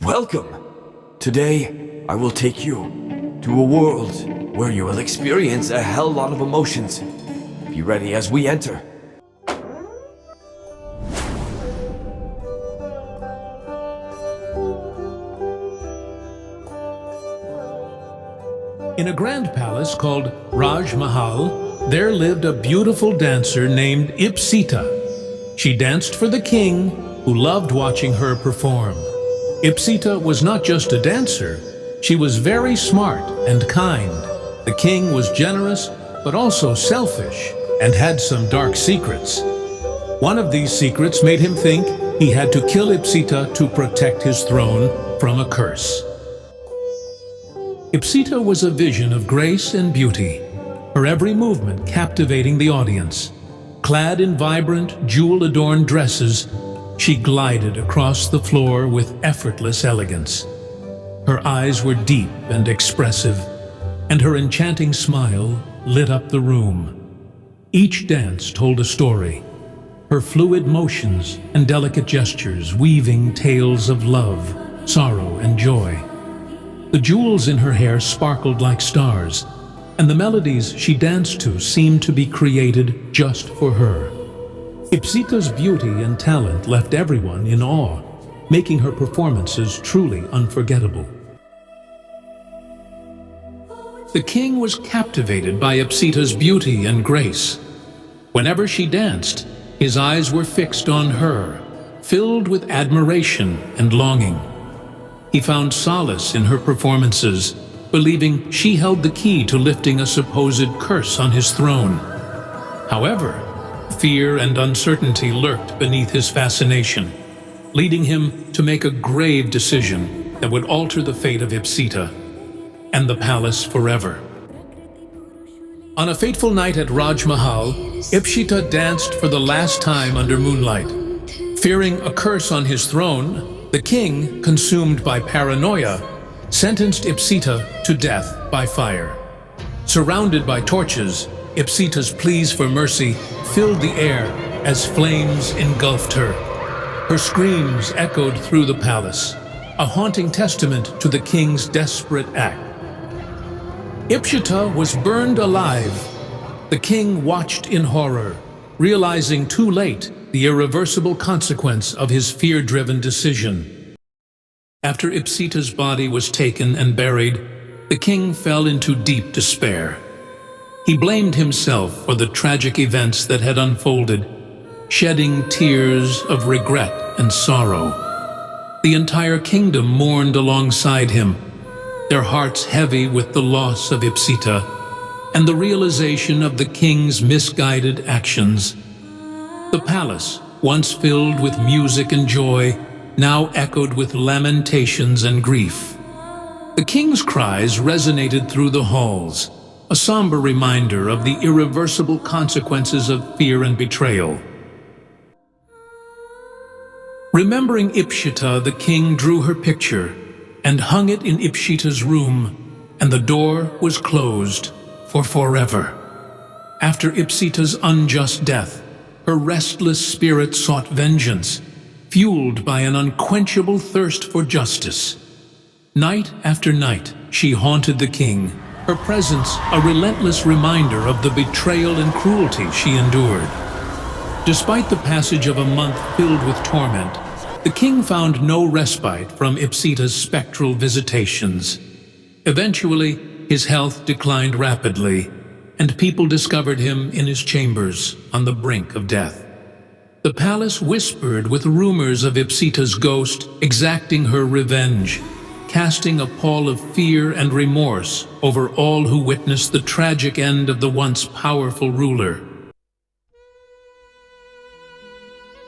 Welcome! Today, I will take you to a world where you will experience a hell lot of emotions. Be ready as we enter. In a grand palace called Raj Mahal, there lived a beautiful dancer named Ipsita. She danced for the king, who loved watching her perform. Ipsita was not just a dancer, she was very smart and kind. The king was generous, but also selfish, and had some dark secrets. One of these secrets made him think he had to kill Ipsita to protect his throne from a curse. Ipsita was a vision of grace and beauty, her every movement captivating the audience. Clad in vibrant, jewel-adorned dresses, she glided across the floor with effortless elegance. Her eyes were deep and expressive, and her enchanting smile lit up the room. Each dance told a story, her fluid motions and delicate gestures weaving tales of love, sorrow, and joy. The jewels in her hair sparkled like stars, and the melodies she danced to seemed to be created just for her. Ipsita's beauty and talent left everyone in awe, making her performances truly unforgettable. The king was captivated by Ipsita's beauty and grace. Whenever she danced, his eyes were fixed on her, filled with admiration and longing. He found solace in her performances, believing she held the key to lifting a supposed curse on his throne. However, fear and uncertainty lurked beneath his fascination, leading him to make a grave decision that would alter the fate of Ipsita and the palace forever. On a fateful night at Raj Mahal, Ipsita danced for the last time under moonlight. Fearing a curse on his throne, the king, consumed by paranoia, sentenced Ipsita to death by fire. Surrounded by torches, Ipsita's pleas for mercy filled the air as flames engulfed her. Her screams echoed through the palace, a haunting testament to the king's desperate act. Ipsita was burned alive. The king watched in horror, realizing too late the irreversible consequence of his fear-driven decision. After Ipsita's body was taken and buried, the king fell into deep despair. He blamed himself for the tragic events that had unfolded, shedding tears of regret and sorrow. The entire kingdom mourned alongside him, their hearts heavy with the loss of Ipsita and the realization of the king's misguided actions. The palace, once filled with music and joy, now echoed with lamentations and grief. The king's cries resonated through the halls, a somber reminder of the irreversible consequences of fear and betrayal. Remembering Ipsita, the king drew her picture and hung it in Ipsita's room, and the door was closed for forever. After Ipsita's unjust death, her restless spirit sought vengeance, fueled by an unquenchable thirst for justice. Night after night, she haunted the king, her presence a relentless reminder of the betrayal and cruelty she endured. Despite the passage of a month filled with torment, the king found no respite from Ipsita's spectral visitations. Eventually, his health declined rapidly, and people discovered him in his chambers on the brink of death. The palace whispered with rumors of Ipsita's ghost exacting her revenge, casting a pall of fear and remorse over all who witnessed the tragic end of the once powerful ruler.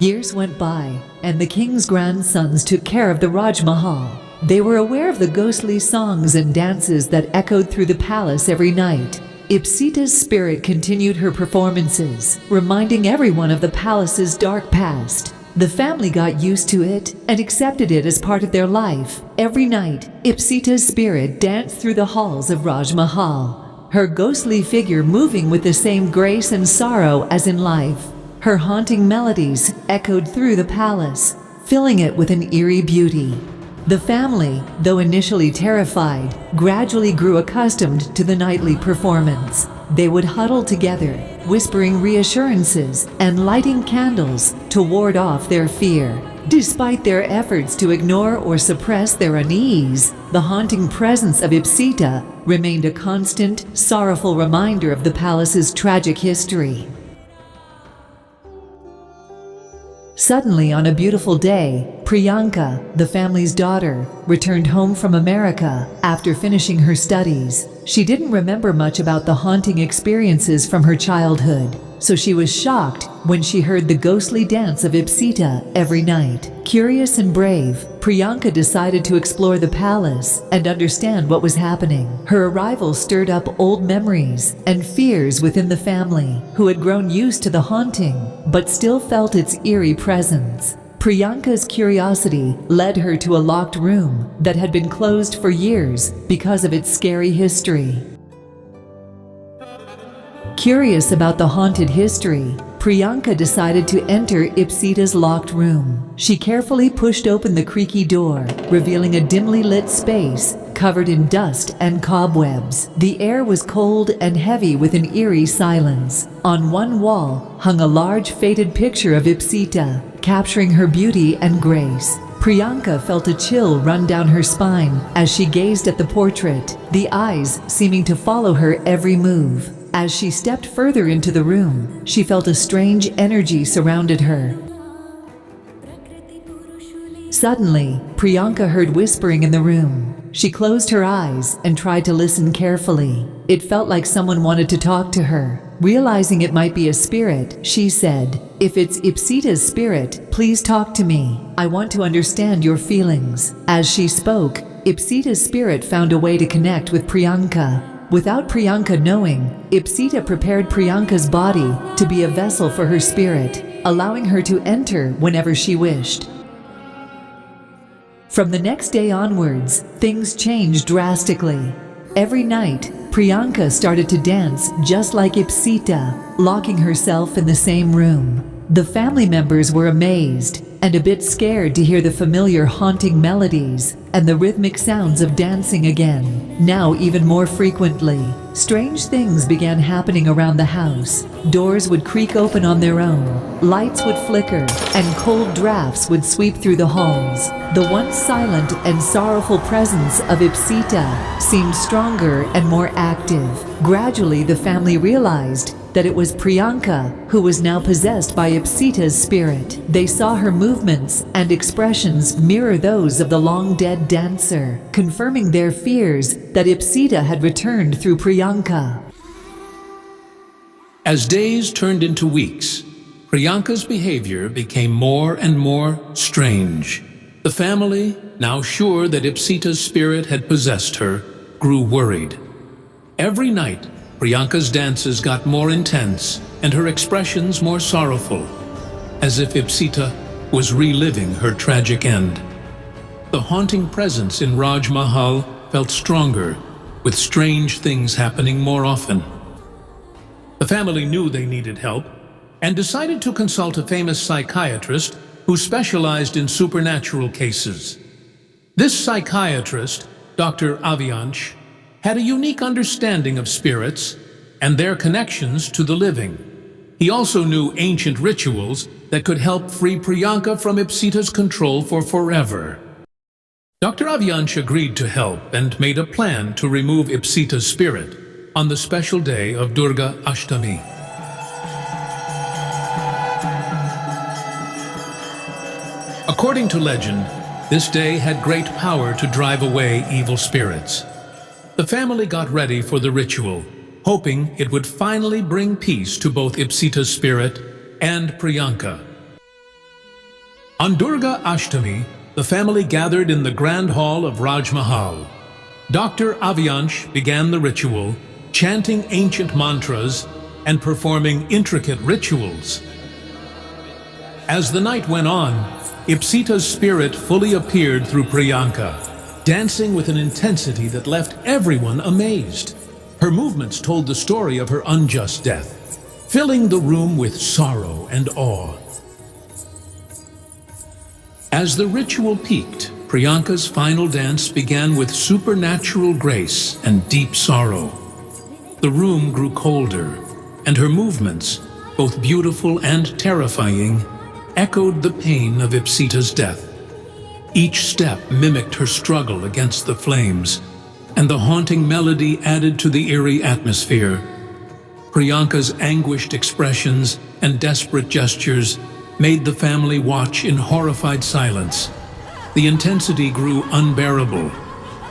Years went by, and the king's grandsons took care of the Raj Mahal. They were aware of the ghostly songs and dances that echoed through the palace every night. Ipsita's spirit continued her performances, reminding everyone of the palace's dark past. The family got used to it and accepted it as part of their life. Every night, Ipsita's spirit danced through the halls of Raj Mahal, her ghostly figure moving with the same grace and sorrow as in life. Her haunting melodies echoed through the palace, filling it with an eerie beauty. The family, though initially terrified, gradually grew accustomed to the nightly performance. They would huddle together, whispering reassurances and lighting candles to ward off their fear. Despite their efforts to ignore or suppress their unease, the haunting presence of Ipsita remained a constant, sorrowful reminder of the palace's tragic history. Suddenly, on a beautiful day, Priyanka, the family's daughter, returned home from America after finishing her studies. She didn't remember much about the haunting experiences from her childhood, so she was shocked when she heard the ghostly dance of Ipsita every night. Curious and brave, Priyanka decided to explore the palace and understand what was happening. Her arrival stirred up old memories and fears within the family, who had grown used to the haunting but still felt its eerie presence. Priyanka's curiosity led her to a locked room that had been closed for years because of its scary history. Curious about the haunted history, Priyanka decided to enter Ipsita's locked room. She carefully pushed open the creaky door, revealing a dimly lit space covered in dust and cobwebs. The air was cold and heavy with an eerie silence. On one wall hung a large faded picture of Ipsita, capturing her beauty and grace. Priyanka felt a chill run down her spine as she gazed at the portrait, the eyes seeming to follow her every move. As she stepped further into the room, she felt a strange energy surrounded her. Suddenly, Priyanka heard whispering in the room. She closed her eyes and tried to listen carefully. It felt like someone wanted to talk to her. Realizing it might be a spirit, she said, "If it's Ipsita's spirit, please talk to me. I want to understand your feelings." As she spoke, Ipsita's spirit found a way to connect with Priyanka. Without Priyanka knowing, Ipsita prepared Priyanka's body to be a vessel for her spirit, allowing her to enter whenever she wished. From the next day onwards, things changed drastically. Every night, Priyanka started to dance just like Ipsita, locking herself in the same room. The family members were amazed and a bit scared to hear the familiar haunting melodies and the rhythmic sounds of dancing again, now even more frequently. Strange things began happening around the house. Doors would creak open on their own, lights would flicker, and cold drafts would sweep through the halls. The once silent and sorrowful presence of Ipsita seemed stronger and more active. Gradually, the family realized that it was Priyanka who was now possessed by Ipsita's spirit. They saw her movements and expressions mirror those of the long-dead dancer, confirming their fears that Ipsita had returned through Priyanka. As days turned into weeks, Priyanka's behavior became more and more strange. The family, now sure that Ipsita's spirit had possessed her, grew worried. Every night, Priyanka's dances got more intense and her expressions more sorrowful, as if Ipsita was reliving her tragic end. The haunting presence in Raj Mahal felt stronger, with strange things happening more often. The family knew they needed help and decided to consult a famous psychiatrist who specialized in supernatural cases. This psychiatrist, Dr. Aviansh, had a unique understanding of spirits and their connections to the living. He also knew ancient rituals that could help free Priyanka from Ipsita's control for forever. Dr. Aviansh agreed to help and made a plan to remove Ipsita's spirit on the special day of Durga Ashtami. According to legend, this day had great power to drive away evil spirits. The family got ready for the ritual, hoping it would finally bring peace to both Ipsita's spirit and Priyanka. On Durga Ashtami, the family gathered in the grand hall of Raj Mahal. Dr. Aviansh began the ritual, chanting ancient mantras and performing intricate rituals. As the night went on, Ipsita's spirit fully appeared through Priyanka, dancing with an intensity that left everyone amazed. Her movements told the story of her unjust death, filling the room with sorrow and awe. As the ritual peaked, Priyanka's final dance began with supernatural grace and deep sorrow. The room grew colder, and her movements, both beautiful and terrifying, echoed the pain of Ipsita's death. Each step mimicked her struggle against the flames, and the haunting melody added to the eerie atmosphere. Priyanka's anguished expressions and desperate gestures made the family watch in horrified silence. The intensity grew unbearable,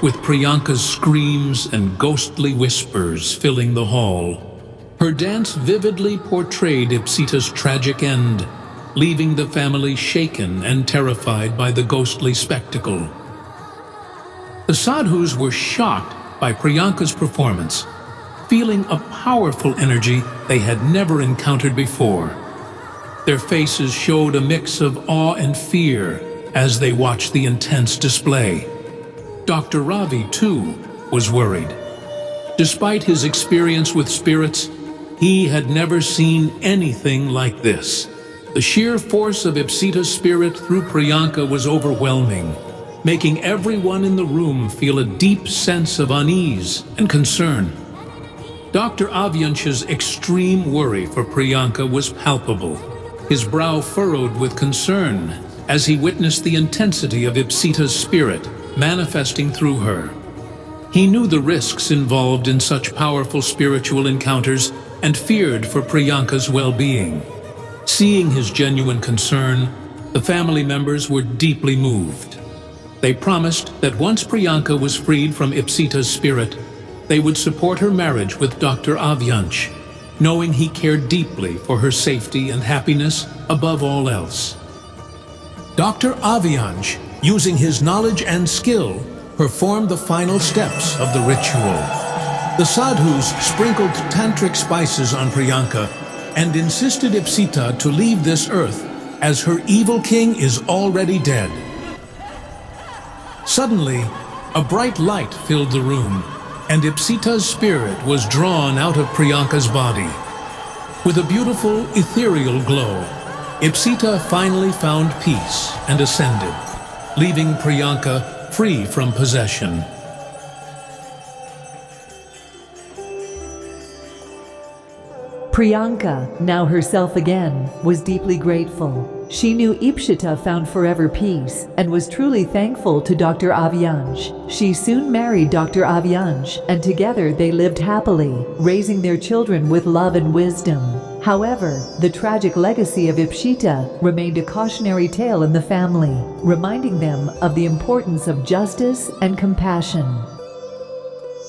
with Priyanka's screams and ghostly whispers filling the hall. Her dance vividly portrayed Ipsita's tragic end, leaving the family shaken and terrified by the ghostly spectacle. The sadhus were shocked by Priyanka's performance, feeling a powerful energy they had never encountered before. Their faces showed a mix of awe and fear as they watched the intense display. Dr. Ravi, too, was worried. Despite his experience with spirits, he had never seen anything like this. The sheer force of Ipsita's spirit through Priyanka was overwhelming, making everyone in the room feel a deep sense of unease and concern. Dr. Avyansh's extreme worry for Priyanka was palpable, his brow furrowed with concern as he witnessed the intensity of Ipsita's spirit manifesting through her. He knew the risks involved in such powerful spiritual encounters and feared for Priyanka's well-being. Seeing his genuine concern, the family members were deeply moved. They promised that once Priyanka was freed from Ipsita's spirit, they would support her marriage with Dr. Avyansh, knowing he cared deeply for her safety and happiness above all else. Dr. Avyansh, using his knowledge and skill, performed the final steps of the ritual. The sadhus sprinkled tantric spices on Priyanka and insisted Ipsita to leave this earth as her evil king is already dead. Suddenly, a bright light filled the room, and Ipsita's spirit was drawn out of Priyanka's body. With a beautiful, ethereal glow, Ipsita finally found peace and ascended, leaving Priyanka free from possession. Priyanka, now herself again, was deeply grateful. She knew Ipsita found forever peace and was truly thankful to Dr. Avyansh. She soon married Dr. Avyansh, and together they lived happily, raising their children with love and wisdom. However, the tragic legacy of Ipsita remained a cautionary tale in the family, reminding them of the importance of justice and compassion.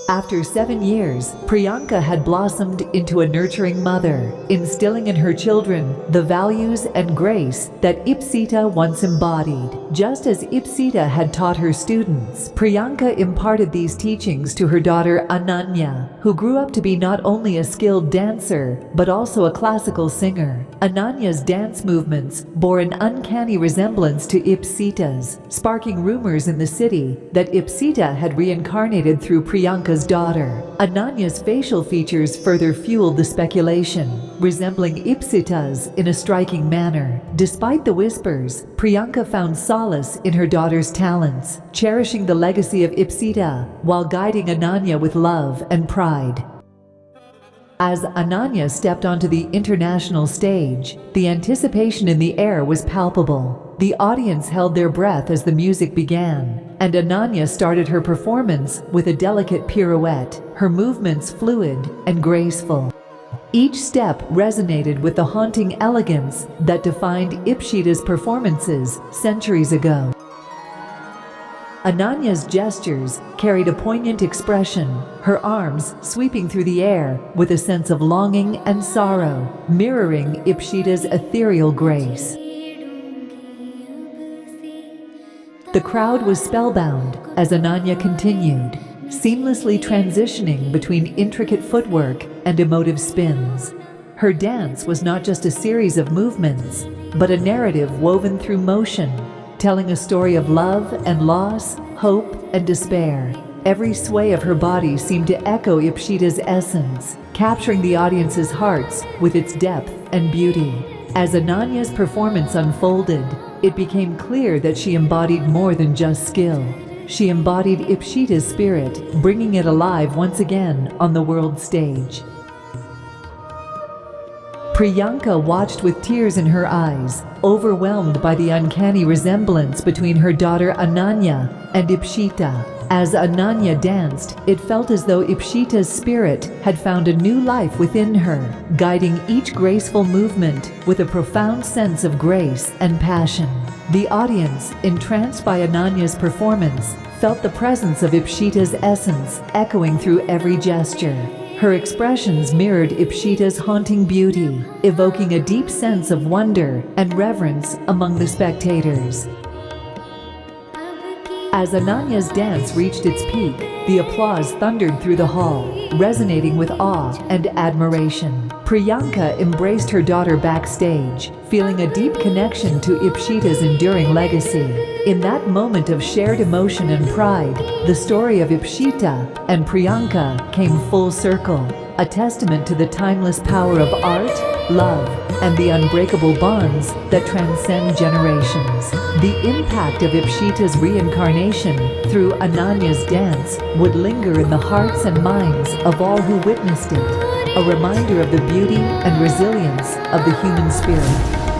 After 7 years, Priyanka had blossomed into a nurturing mother, instilling in her children the values and grace that Ipsita once embodied. Just as Ipsita had taught her students, Priyanka imparted these teachings to her daughter Ananya, who grew up to be not only a skilled dancer, but also a classical singer. Ananya's dance movements bore an uncanny resemblance to Ipsita's, sparking rumors in the city that Ipsita had reincarnated through Priyanka's daughter. Ananya's facial features further fueled the speculation, resembling Ipsita's in a striking manner. Despite the whispers, Priyanka found solace in her daughter's talents, cherishing the legacy of Ipsita while guiding Ananya with love and pride. As Ananya stepped onto the international stage, the anticipation in the air was palpable. The audience held their breath as the music began, and Ananya started her performance with a delicate pirouette, her movements fluid and graceful. Each step resonated with the haunting elegance that defined Ipsita's performances centuries ago. Ananya's gestures carried a poignant expression, her arms sweeping through the air with a sense of longing and sorrow, mirroring Ipsita's ethereal grace. The crowd was spellbound as Ananya continued, seamlessly transitioning between intricate footwork and emotive spins. Her dance was not just a series of movements, but a narrative woven through motion, telling a story of love and loss, hope and despair. Every sway of her body seemed to echo Ipsita's essence, capturing the audience's hearts with its depth and beauty. As Ananya's performance unfolded, it became clear that she embodied more than just skill. She embodied Ipsita's spirit, bringing it alive once again on the world stage. Priyanka watched with tears in her eyes, overwhelmed by the uncanny resemblance between her daughter Ananya and Ipsita. As Ananya danced, it felt as though Ipsita's spirit had found a new life within her, guiding each graceful movement with a profound sense of grace and passion. The audience, entranced by Ananya's performance, felt the presence of Ipsita's essence echoing through every gesture. Her expressions mirrored Ipsita's haunting beauty, evoking a deep sense of wonder and reverence among the spectators. As Ananya's dance reached its peak, the applause thundered through the hall, resonating with awe and admiration. Priyanka embraced her daughter backstage, feeling a deep connection to Ipsita's enduring legacy. In that moment of shared emotion and pride, the story of Ipsita and Priyanka came full circle, a testament to the timeless power of art, love, and the unbreakable bonds that transcend generations. The impact of Ipsita's reincarnation through Ananya's dance would linger in the hearts and minds of all who witnessed it, a reminder of the beauty and resilience of the human spirit.